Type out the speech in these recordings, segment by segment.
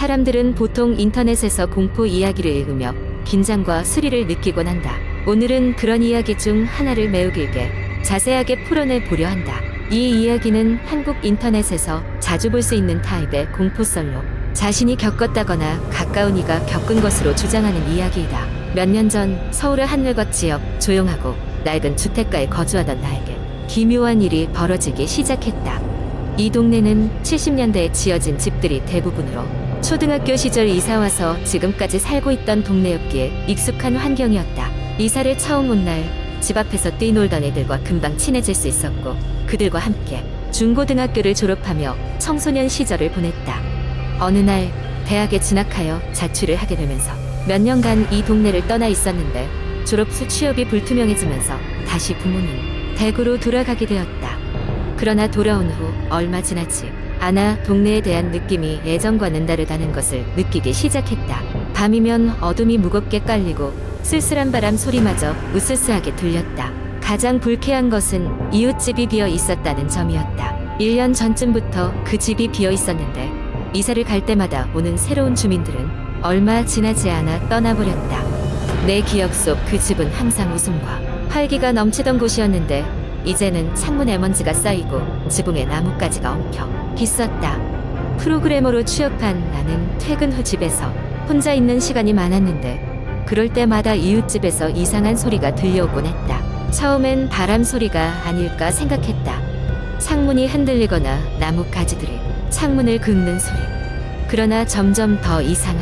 사람들은 보통 인터넷에서 공포 이야기를 읽으며 긴장과 스릴을 느끼곤 한다. 오늘은 그런 이야기 중 하나를 매우 길게 자세하게 풀어내 보려 한다. 이 이야기는 한국 인터넷에서 자주 볼 수 있는 타입의 공포썰로 자신이 겪었다거나 가까운 이가 겪은 것으로 주장하는 이야기이다. 몇 년 전 서울의 하늘과 지역 조용하고 낡은 주택가에 거주하던 나에게 기묘한 일이 벌어지기 시작했다. 이 동네는 70년대에 지어진 집들이 대부분으로 초등학교 시절 이사와서 지금까지 살고 있던 동네였기에 익숙한 환경이었다. 이사를 처음 온 날 집 앞에서 뛰놀던 애들과 금방 친해질 수 있었고 그들과 함께 중고등학교를 졸업하며 청소년 시절을 보냈다. 어느 날 대학에 진학하여 자취를 하게 되면서 몇 년간 이 동네를 떠나 있었는데 졸업 후 취업이 불투명해지면서 다시 부모님 댁으로 돌아가게 되었다. 그러나 돌아온 후 얼마 지나지 않아 동네에 대한 느낌이 예전과는 다르다는 것을 느끼기 시작했다. 밤이면 어둠이 무겁게 깔리고 쓸쓸한 바람 소리마저 으스스하게 들렸다. 가장 불쾌한 것은 이웃집이 비어 있었다는 점이었다. 1년 전쯤부터 그 집이 비어 있었는데 이사를 갈 때마다 오는 새로운 주민들은 얼마 지나지 않아 떠나버렸다. 내 기억 속 그 집은 항상 웃음과 활기가 넘치던 곳이었는데 이제는 창문에 먼지가 쌓이고 지붕에 나뭇가지가 엉켜 있었다. 프로그래머로 취업한 나는 퇴근 후 집에서 혼자 있는 시간이 많았는데 그럴 때마다 이웃집에서 이상한 소리가 들려오곤 했다. 처음엔 바람 소리가 아닐까 생각했다. 창문이 흔들리거나 나무 가지들이 창문을 긁는 소리. 그러나 점점 더 이상한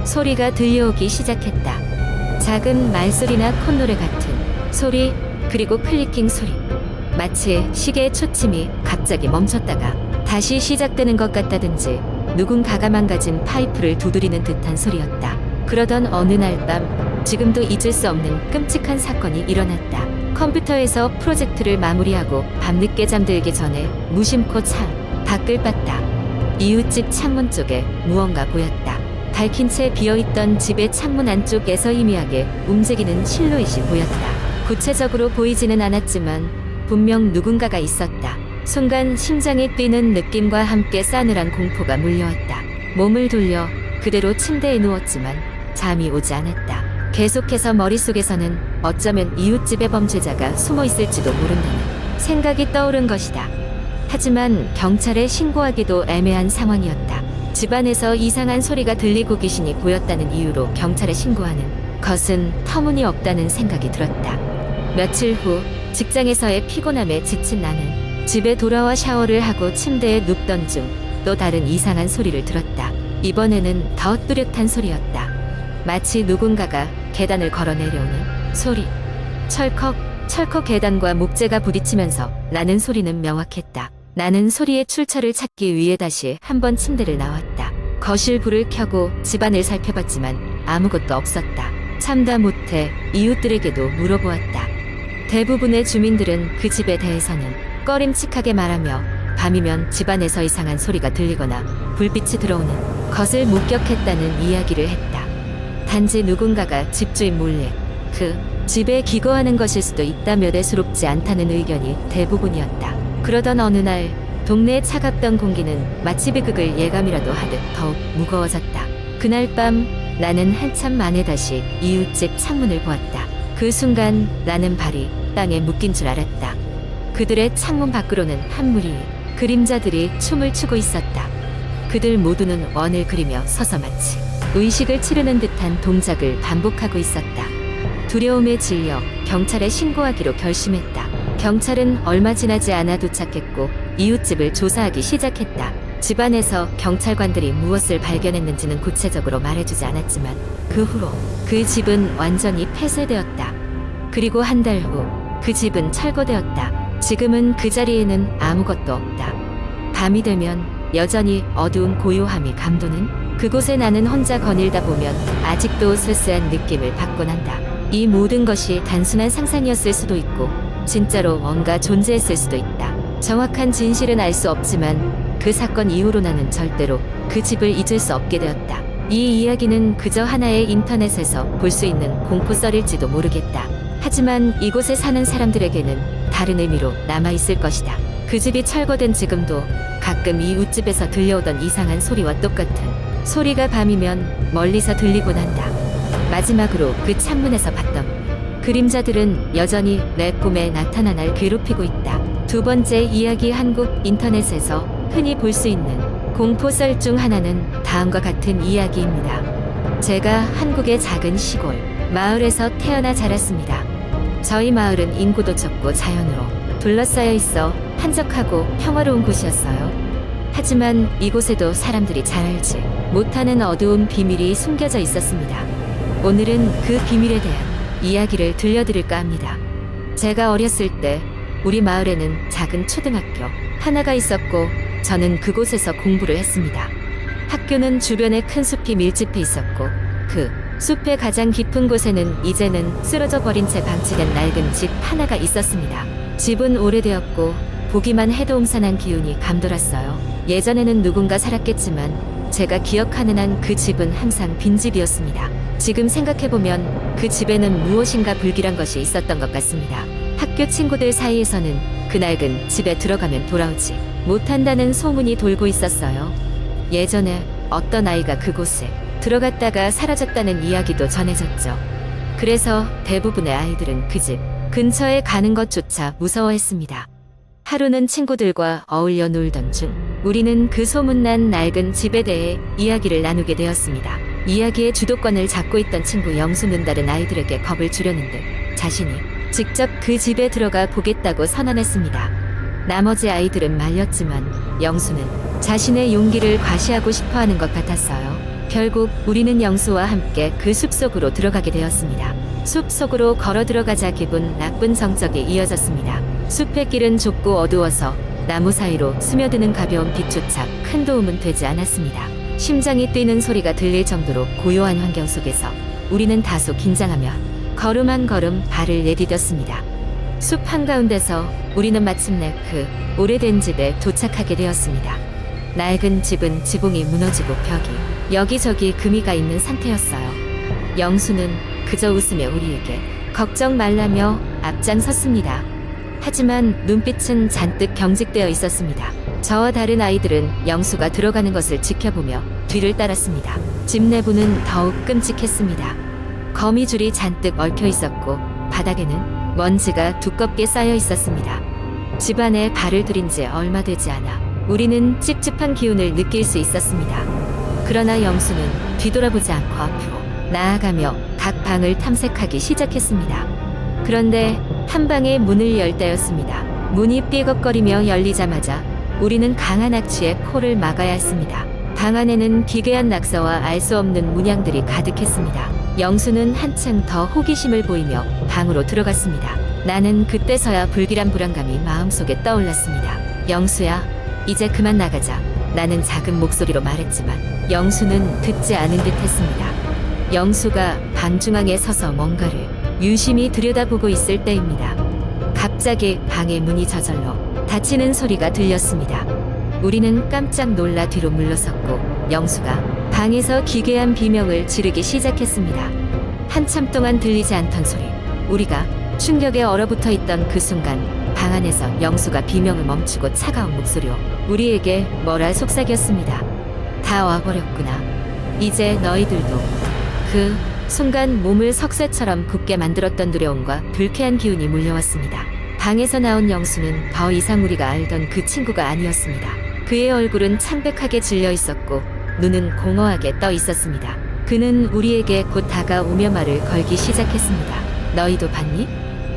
소리가 들려오기 시작했다. 작은 말소리나 콧노래 같은 소리, 그리고 클리킹 소리. 마치 시계의 초침이 갑자기 멈췄다가 다시 시작되는 것 같다든지 누군가가 망가진 파이프를 두드리는 듯한 소리였다. 그러던 어느 날 밤 지금도 잊을 수 없는 끔찍한 사건이 일어났다. 컴퓨터에서 프로젝트를 마무리하고 밤늦게 잠들기 전에 무심코 창 밖을 봤다. 이웃집 창문 쪽에 무언가 보였다. 밝힌 채 비어있던 집의 창문 안쪽에서 희미하게 움직이는 실루엣이 보였다. 구체적으로 보이지는 않았지만 분명 누군가가 있었다. 순간 심장이 뛰는 느낌과 함께 싸늘한 공포가 물려왔다. 몸을 돌려 그대로 침대에 누웠지만 잠이 오지 않았다. 계속해서 머릿속에서는 어쩌면 이웃집의 범죄자가 숨어 있을지도 모른다는 생각이 떠오른 것이다. 하지만 경찰에 신고하기도 애매한 상황이었다. 집안에서 이상한 소리가 들리고 귀신이 보였다는 이유로 경찰에 신고하는 것은 터무니없다는 생각이 들었다. 며칠 후 직장에서의 피곤함에 지친 나는 집에 돌아와 샤워를 하고 침대에 눕던 중 또 다른 이상한 소리를 들었다. 이번에는 더 뚜렷한 소리였다. 마치 누군가가 계단을 걸어 내려오는 소리. 철컥 철컥 계단과 목재가 부딪히면서 나는 소리는 명확했다. 나는 소리의 출처를 찾기 위해 다시 한번 침대를 나왔다. 거실 불을 켜고 집안을 살펴봤지만 아무것도 없었다. 참다 못해 이웃들에게도 물어보았다. 대부분의 주민들은 그 집에 대해서는 꺼림칙하게 말하며 밤이면 집안에서 이상한 소리가 들리거나 불빛이 들어오는 것을 목격했다는 이야기를 했다. 단지 누군가가 집주인 몰래 그 집에 기거하는 것일 수도 있다며 대수롭지 않다는 의견이 대부분이었다. 그러던 어느 날 동네에 차갑던 공기는 마치 비극을 예감이라도 하듯 더욱 무거워졌다. 그날 밤 나는 한참 만에 다시 이웃집 창문을 보았다. 그 순간 나는 발이 땅에 묶인 줄 알았다. 그들의 창문 밖으로는 한 무리의 그림자들이 춤을 추고 있었다. 그들 모두는 원을 그리며 서서 마치 의식을 치르는 듯한 동작을 반복하고 있었다. 두려움에 질려 경찰에 신고하기로 결심했다. 경찰은 얼마 지나지 않아 도착했고 이웃집을 조사하기 시작했다. 집안에서 경찰관들이 무엇을 발견했는지는 구체적으로 말해주지 않았지만 그 후로 그 집은 완전히 폐쇄되었다. 그리고 한 달 후 그 집은 철거되었다. 지금은 그 자리에는 아무것도 없다. 밤이 되면 여전히 어두운 고요함이 감도는 그곳에 나는 혼자 거닐다 보면 아직도 쓸쓸한 느낌을 받곤 한다. 이 모든 것이 단순한 상상이었을 수도 있고 진짜로 뭔가 존재했을 수도 있다. 정확한 진실은 알 수 없지만 그 사건 이후로 나는 절대로 그 집을 잊을 수 없게 되었다. 이 이야기는 그저 하나의 인터넷에서 볼 수 있는 공포썰일지도 모르겠다. 하지만 이곳에 사는 사람들에게는 다른 의미로 남아있을 것이다. 그 집이 철거된 지금도 가끔 이 웃집에서 들려오던 이상한 소리와 똑같은 소리가 밤이면 멀리서 들리곤 한다. 마지막으로 그 창문에서 봤던 그림자들은 여전히 내 꿈에 나타나 날 괴롭히고 있다. 두 번째 이야기. 한국 인터넷에서 흔히 볼 수 있는 공포썰 중 하나는 다음과 같은 이야기입니다. 제가 한국의 작은 시골 마을에서 태어나 자랐습니다. 저희 마을은 인구도 적고 자연으로 둘러싸여 있어 한적하고 평화로운 곳이었어요. 하지만 이곳에도 사람들이 잘 알지 못하는 어두운 비밀이 숨겨져 있었습니다. 오늘은 그 비밀에 대한 이야기를 들려드릴까 합니다. 제가 어렸을 때 우리 마을에는 작은 초등학교 하나가 있었고 저는 그곳에서 공부를 했습니다. 학교는 주변에 큰 숲이 밀집해 있었고 그 숲의 가장 깊은 곳에는 이제는 쓰러져 버린 채 방치된 낡은 집 하나가 있었습니다. 집은 오래되었고 보기만 해도 음산한 기운이 감돌았어요. 예전에는 누군가 살았겠지만 제가 기억하는 한 그 집은 항상 빈집이었습니다. 지금 생각해보면 그 집에는 무엇인가 불길한 것이 있었던 것 같습니다. 학교 친구들 사이에서는 그 낡은 집에 들어가면 돌아오지 못한다는 소문이 돌고 있었어요. 예전에 어떤 아이가 그곳에 들어갔다가 사라졌다는 이야기도 전해졌죠. 그래서 대부분의 아이들은 그 집 근처에 가는 것조차 무서워했습니다. 하루는 친구들과 어울려 놀던 중 우리는 그 소문난 낡은 집에 대해 이야기를 나누게 되었습니다. 이야기의 주도권을 잡고 있던 친구 영수는 다른 아이들에게 겁을 주려는 듯 자신이 직접 그 집에 들어가 보겠다고 선언했습니다. 나머지 아이들은 말렸지만 영수는 자신의 용기를 과시하고 싶어하는 것 같았어요. 결국 우리는 영수와 함께 그 숲속으로 들어가게 되었습니다. 숲속으로 걸어 들어가자 기분 나쁜 정적이 이어졌습니다. 숲의 길은 좁고 어두워서 나무 사이로 스며드는 가벼운 빛조차 큰 도움은 되지 않았습니다. 심장이 뛰는 소리가 들릴 정도로 고요한 환경 속에서 우리는 다소 긴장하며 걸음 한 걸음 발을 내디뎠습니다. 숲 한가운데서 우리는 마침내 그 오래된 집에 도착하게 되었습니다. 낡은 집은 지붕이 무너지고 벽이 여기저기 금이 가 있는 상태였어요. 영수는 그저 웃으며 우리에게 걱정 말라며 앞장섰습니다. 하지만 눈빛은 잔뜩 경직되어 있었습니다. 저와 다른 아이들은 영수가 들어가는 것을 지켜보며 뒤를 따랐습니다. 집 내부는 더욱 끔찍했습니다. 거미줄이 잔뜩 얽혀 있었고 바닥에는 먼지가 두껍게 쌓여 있었습니다. 집 안에 발을 들인 지 얼마 되지 않아 우리는 찝찝한 기운을 느낄 수 있었습니다. 그러나 영수는 뒤돌아보지 않고 앞으로 나아가며 각 방을 탐색하기 시작했습니다. 그런데 한 방의 문을 열 때였습니다. 문이 삐걱거리며 열리자마자 우리는 강한 악취에 코를 막아야 했습니다. 방 안에는 기괴한 낙서와 알 수 없는 문양들이 가득했습니다. 영수는 한층 더 호기심을 보이며 방으로 들어갔습니다. 나는 그때서야 불길한 불안감이 마음속에 떠올랐습니다. 영수야, 이제 그만 나가자. 나는 작은 목소리로 말했지만 영수는 듣지 않은 듯 했습니다. 영수가 방 중앙에 서서 뭔가를 유심히 들여다보고 있을 때입니다. 갑자기 방의 문이 저절로 닫히는 소리가 들렸습니다. 우리는 깜짝 놀라 뒤로 물러섰고 영수가 방에서 기괴한 비명을 지르기 시작했습니다. 한참 동안 들리지 않던 소리. 우리가 충격에 얼어붙어 있던 그 순간 방 안에서 영수가 비명을 멈추고 차가운 목소리로 우리에게 뭐라 속삭였습니다. 다 와버렸구나. 이제 너희들도. 그 순간 몸을 석쇠처럼 굳게 만들었던 두려움과 불쾌한 기운이 물려왔습니다. 방에서 나온 영수는 더 이상 우리가 알던 그 친구가 아니었습니다. 그의 얼굴은 창백하게 질려 있었고 눈은 공허하게 떠 있었습니다. 그는 우리에게 곧 다가오며 말을 걸기 시작했습니다. 너희도 봤니?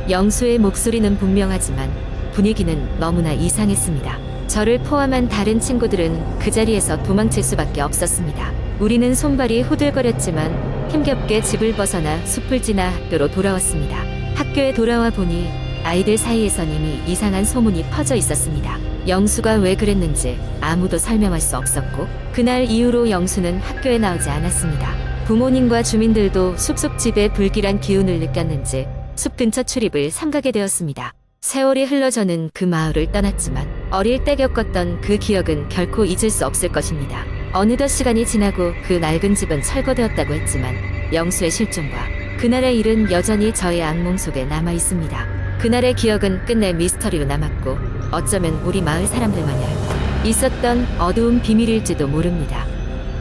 영수의 목소리는 분명하지만 분위기는 너무나 이상했습니다. 저를 포함한 다른 친구들은 그 자리에서 도망칠 수밖에 없었습니다. 우리는 손발이 후들거렸지만 힘겹게 집을 벗어나 숲을 지나 학교로 돌아왔습니다. 학교에 돌아와 보니 아이들 사이에선 이미 이상한 소문이 퍼져 있었습니다. 영수가 왜 그랬는지 아무도 설명할 수 없었고 그날 이후로 영수는 학교에 나오지 않았습니다. 부모님과 주민들도 숲속집의 불길한 기운을 느꼈는지 숲 근처 출입을 삼가게 되었습니다. 세월이 흘러 저는 그 마을을 떠났지만 어릴 때 겪었던 그 기억은 결코 잊을 수 없을 것입니다. 어느덧 시간이 지나고 그 낡은 집은 철거되었다고 했지만 영수의 실종과 그날의 일은 여전히 저의 악몽 속에 남아 있습니다. 그날의 기억은 끝내 미스터리로 남았고 어쩌면 우리 마을 사람들만이 알고 있었던 어두운 비밀일지도 모릅니다.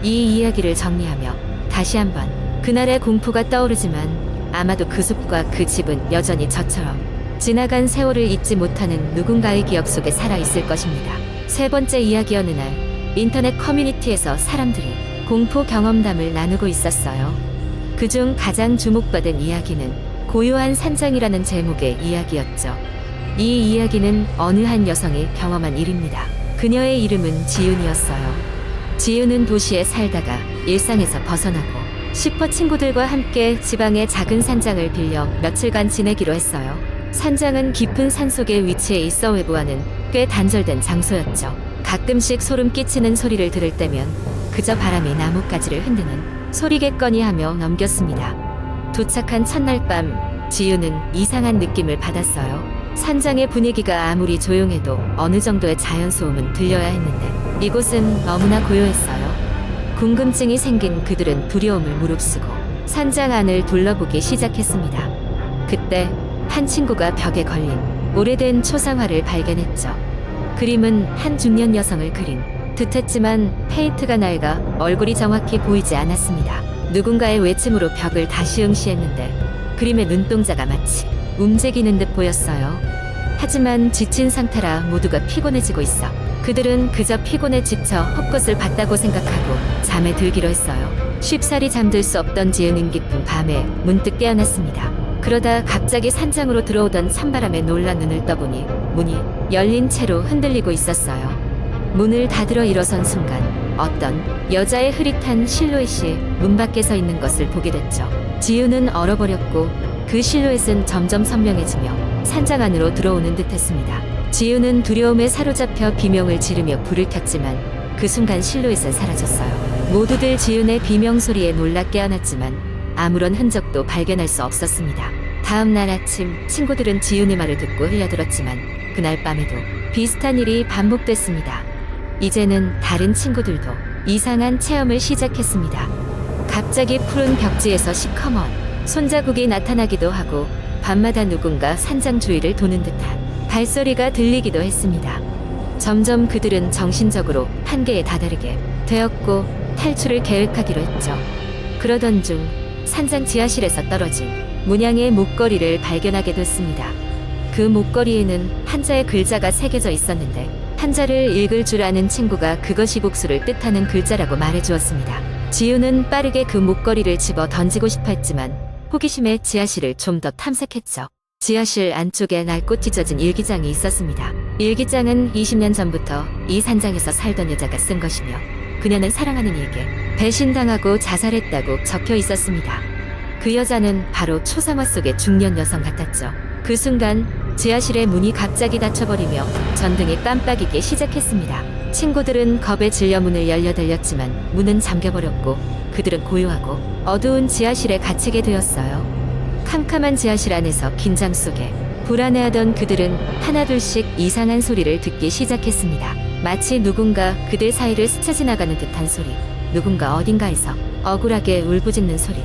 이 이야기를 정리하며 다시 한번 그날의 공포가 떠오르지만 아마도 그 숲과 그 집은 여전히 저처럼 지나간 세월을 잊지 못하는 누군가의 기억 속에 살아있을 것입니다. 세 번째 이야기. 어느 날 인터넷 커뮤니티에서 사람들이 공포 경험담을 나누고 있었어요. 그중 가장 주목받은 이야기는 고요한 산장이라는 제목의 이야기였죠. 이 이야기는 어느 한 여성이 경험한 일입니다. 그녀의 이름은 지윤이었어요. 지윤은 도시에 살다가 일상에서 벗어나고 싶어 친구들과 함께 지방의 작은 산장을 빌려 며칠간 지내기로 했어요. 산장은 깊은 산속에 위치해 있어 외부와는 꽤 단절된 장소였죠. 가끔씩 소름 끼치는 소리를 들을 때면 그저 바람이 나뭇가지를 흔드는 소리겠거니 하며 넘겼습니다. 도착한 첫날 밤 지윤은 이상한 느낌을 받았어요. 산장의 분위기가 아무리 조용해도 어느 정도의 자연소음은 들려야 했는데 이곳은 너무나 고요했어요. 궁금증이 생긴 그들은 두려움을 무릅쓰고 산장 안을 둘러보기 시작했습니다. 그때 한 친구가 벽에 걸린 오래된 초상화를 발견했죠. 그림은 한 중년 여성을 그린 듯했지만 페인트가 낡아 얼굴이 정확히 보이지 않았습니다. 누군가의 외침으로 벽을 다시 응시했는데 그림의 눈동자가 마치 움직이는 듯 보였어요. 하지만 지친 상태라 모두가 피곤해지고 있어 그들은 그저 피곤에 지쳐 헛것을 봤다고 생각하고 잠에 들기로 했어요. 쉽사리 잠들 수 없던 지은은 깊은 밤에 문득 깨어났습니다. 그러다 갑자기 산장으로 들어오던 찬바람에 놀라 눈을 떠보니 문이 열린 채로 흔들리고 있었어요. 문을 닫으러 일어선 순간 어떤 여자의 흐릿한 실루엣이 문 밖에 서 있는 것을 보게 됐죠. 지윤은 얼어버렸고 그 실루엣은 점점 선명해지며 산장 안으로 들어오는 듯했습니다. 지윤은 두려움에 사로잡혀 비명을 지르며 불을 켰지만 그 순간 실루엣은 사라졌어요. 모두들 지윤의 비명 소리에 놀라 깨어났지만 아무런 흔적도 발견할 수 없었습니다. 다음 날 아침 친구들은 지윤의 말을 듣고 흘려들었지만 그날 밤에도 비슷한 일이 반복됐습니다. 이제는 다른 친구들도 이상한 체험을 시작했습니다. 갑자기 푸른 벽지에서 시커먼 손자국이 나타나기도 하고 밤마다 누군가 산장 주위를 도는 듯한 발소리가 들리기도 했습니다. 점점 그들은 정신적으로 한계에 다다르게 되었고 탈출을 계획하기로 했죠. 그러던 중 산장 지하실에서 떨어진 문양의 목걸이를 발견하게 됐습니다. 그 목걸이에는 한자의 글자가 새겨져 있었는데 한자를 읽을 줄 아는 친구가 그것이 복수를 뜻하는 글자라고 말해주었습니다. 지윤은 빠르게 그 목걸이를 집어 던지고 싶어 했지만 호기심에 지하실을 좀 더 탐색했죠. 지하실 안쪽에 낡고 찢어진 일기장이 있었습니다. 일기장은 20년 전부터 이 산장에서 살던 여자가 쓴 것이며 그녀는 사랑하는 이에게 배신당하고 자살했다고 적혀 있었습니다. 그 여자는 바로 초상화 속의 중년 여성 같았죠. 그 순간 지하실의 문이 갑자기 닫혀버리며 전등이 깜빡이기 시작했습니다. 친구들은 겁에 질려 문을 열려들렸지만 문은 잠겨버렸고 그들은 고요하고 어두운 지하실에 갇히게 되었어요. 캄캄한 지하실 안에서 긴장 속에 불안해하던 그들은 하나둘씩 이상한 소리를 듣기 시작했습니다. 마치 누군가 그들 사이를 스쳐 지나가는 듯한 소리, 누군가 어딘가에서 억울하게 울부짖는 소리.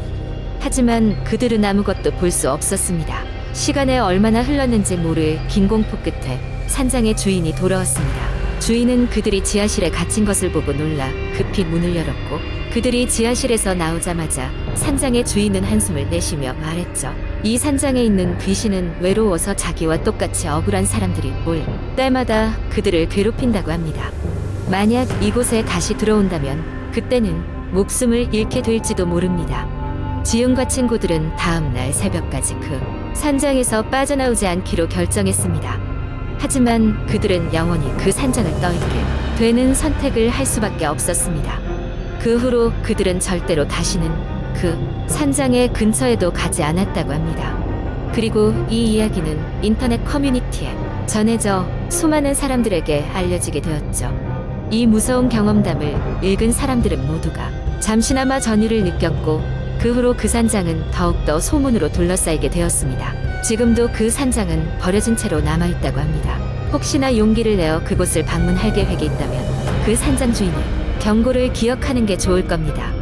하지만 그들은 아무것도 볼 수 없었습니다. 시간에 얼마나 흘렀는지 모를 긴 공포 끝에 산장의 주인이 돌아왔습니다. 주인은 그들이 지하실에 갇힌 것을 보고 놀라 급히 문을 열었고 그들이 지하실에서 나오자마자 산장의 주인은 한숨을 내쉬며 말했죠. 이 산장에 있는 귀신은 외로워서 자기와 똑같이 억울한 사람들이 올 때마다 그들을 괴롭힌다고 합니다. 만약 이곳에 다시 들어온다면 그때는 목숨을 잃게 될지도 모릅니다. 지윤과 친구들은 다음날 새벽까지 그 산장에서 빠져나오지 않기로 결정했습니다. 하지만 그들은 영원히 그 산장을 떠있게 되는 선택을 할 수밖에 없었습니다. 그 후로 그들은 절대로 다시는 그 산장의 근처에도 가지 않았다고 합니다. 그리고 이 이야기는 인터넷 커뮤니티에 전해져 수많은 사람들에게 알려지게 되었죠. 이 무서운 경험담을 읽은 사람들은 모두가 잠시나마 전율을 느꼈고 그 후로 그 산장은 더욱더 소문으로 둘러싸이게 되었습니다. 지금도 그 산장은 버려진 채로 남아있다고 합니다. 혹시나 용기를 내어 그곳을 방문할 계획이 있다면 그 산장 주인의 경고를 기억하는 게 좋을 겁니다.